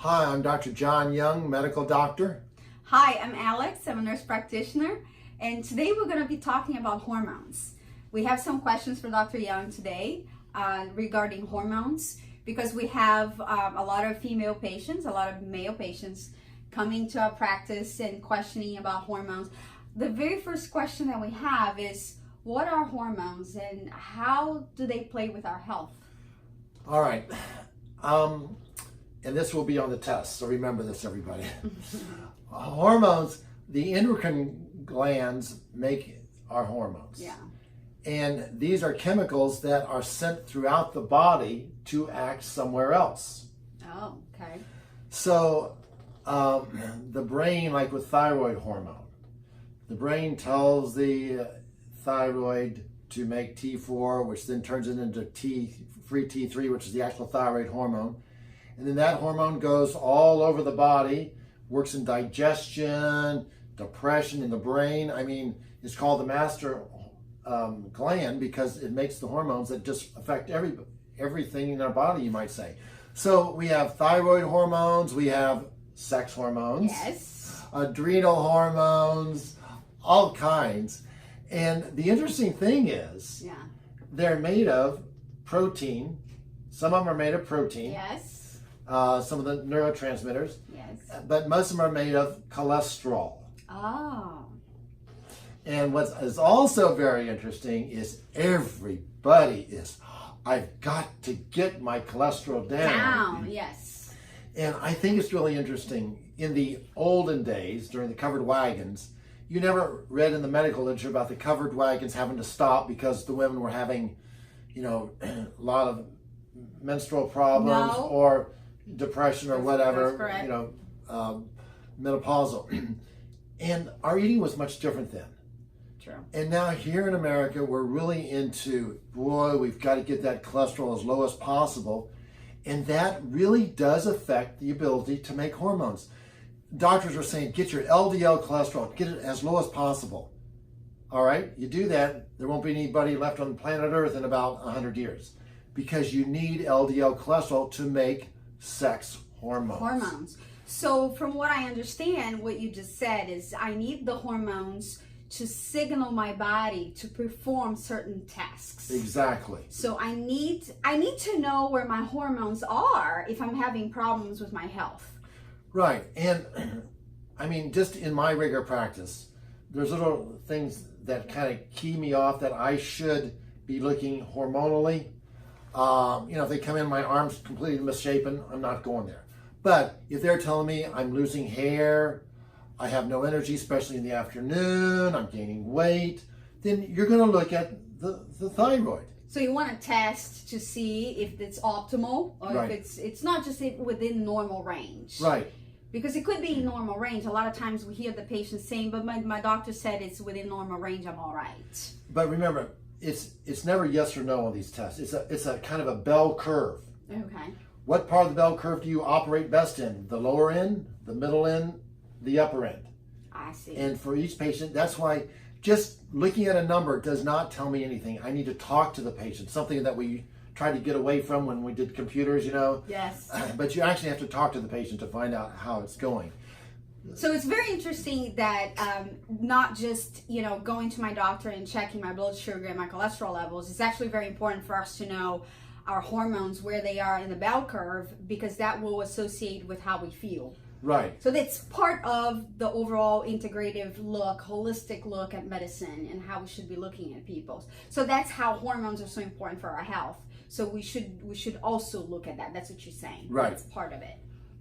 Hi, I'm Dr. John Young, medical doctor. Hi, I'm Alex. I'm a nurse practitioner, and today we're going to be talking about hormones. We have some questions for Dr. Young today regarding hormones because we have a lot of female patients, a lot of male patients coming to our practice and questioning about hormones. The very first question that we have is, what are hormones and how do they play with our health? All right. And this will be on the test, so remember this, everybody. Hormones, the endocrine glands make our hormones. Yeah. And these are chemicals that are sent throughout the body to act somewhere else. Oh, okay. So the brain, like with thyroid hormone, the brain tells the thyroid to make T4, which then turns it into free T3, which is the actual thyroid hormone. And then that hormone goes all over the body, works in digestion, depression in the brain. I mean, it's called the master gland because it makes the hormones that just affect everything in our body, you might say. So we have thyroid hormones, we have sex hormones, Yes. adrenal hormones, all kinds. And the interesting thing is, Yeah. they're made of protein. Some of them are made of protein. Yes. Some of the neurotransmitters, Yes. but most of them are made of cholesterol. Oh. And what is also very interesting is everybody is, I've got to get my cholesterol down. Yes. And I think it's really interesting. In the olden days, during the covered wagons, you never read in the medical literature about the covered wagons having to stop because the women were having, a lot of menstrual problems No. or depression or whatever, That's correct. menopausal. And our eating was much different then. True. And now here in America, we're really into, boy, we've got to get that cholesterol as low as possible. And that really does affect the ability to make hormones. Doctors are saying, get your LDL cholesterol, get it as low as possible. All right, you do that, there won't be anybody left on planet Earth in about 100 years because you need LDL cholesterol to make sex hormones. Hormones. So from what I understand, what you just said is I need the hormones to signal my body to perform certain tasks. Exactly. So I need to know where my hormones are if I'm having problems with my health. Right. And I mean, just in my regular practice, there's little things that kind of key me off that I should be looking hormonally. If they come in, my arm's completely misshapen, I'm not going there. But if they're telling me I'm losing hair, I have no energy, especially in the afternoon, I'm gaining weight, then you're going to look at the thyroid. So you want to test to see if it's optimal or Right. if it's not just within normal range. Right. Because it could be normal range. A lot of times we hear the patient saying, but my doctor said it's within normal range, I'm all right. But remember, it's never yes or no on these tests. It's a kind of a bell curve. Okay. What part of the bell curve do you operate best in? The lower end, the middle end, the upper end? I see. And for each patient, that's why just looking at a number does not tell me anything. I need to talk to the patient, something that we tried to get away from when we did computers, Yes. But you actually have to talk to the patient to find out how it's going. So it's very interesting that not just, going to my doctor and checking my blood sugar and my cholesterol levels. It's actually very important for us to know our hormones, where they are in the bell curve, because that will associate with how we feel. Right. So that's part of the overall integrative look, holistic look at medicine and how we should be looking at people. So that's how hormones are so important for our health. So we should also look at that. That's what you're saying. Right. That's part of it.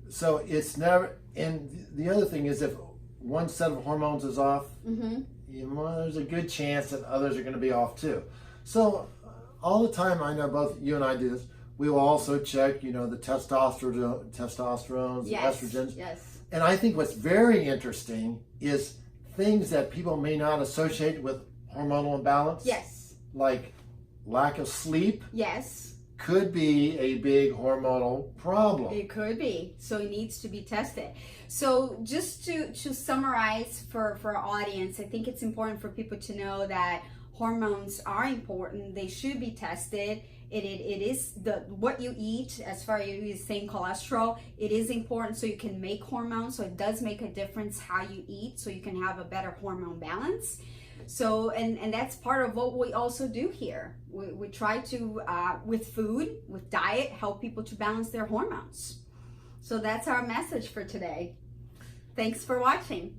So it's never, and the other thing is if one set of hormones is off, there's a good chance that others are going to be off too. So all the time, I know both you and I do this, we will also check, the testosterones, Yes. the estrogens. Yes. And I think what's very interesting is things that people may not associate with hormonal imbalance. Yes. Like lack of sleep Yes. could be a big hormonal problem. It could be. So it needs to be tested. So just to summarize for our audience, I think it's important for people to know that hormones are important. They should be tested. It is what you eat, as far as you saying cholesterol, it is important so you can make hormones. So it does make a difference how you eat, so you can have a better hormone balance. So, and that's part of what we also do here. We try to, with food, with diet, help people to balance their hormones. So that's our message for today. Thanks for watching.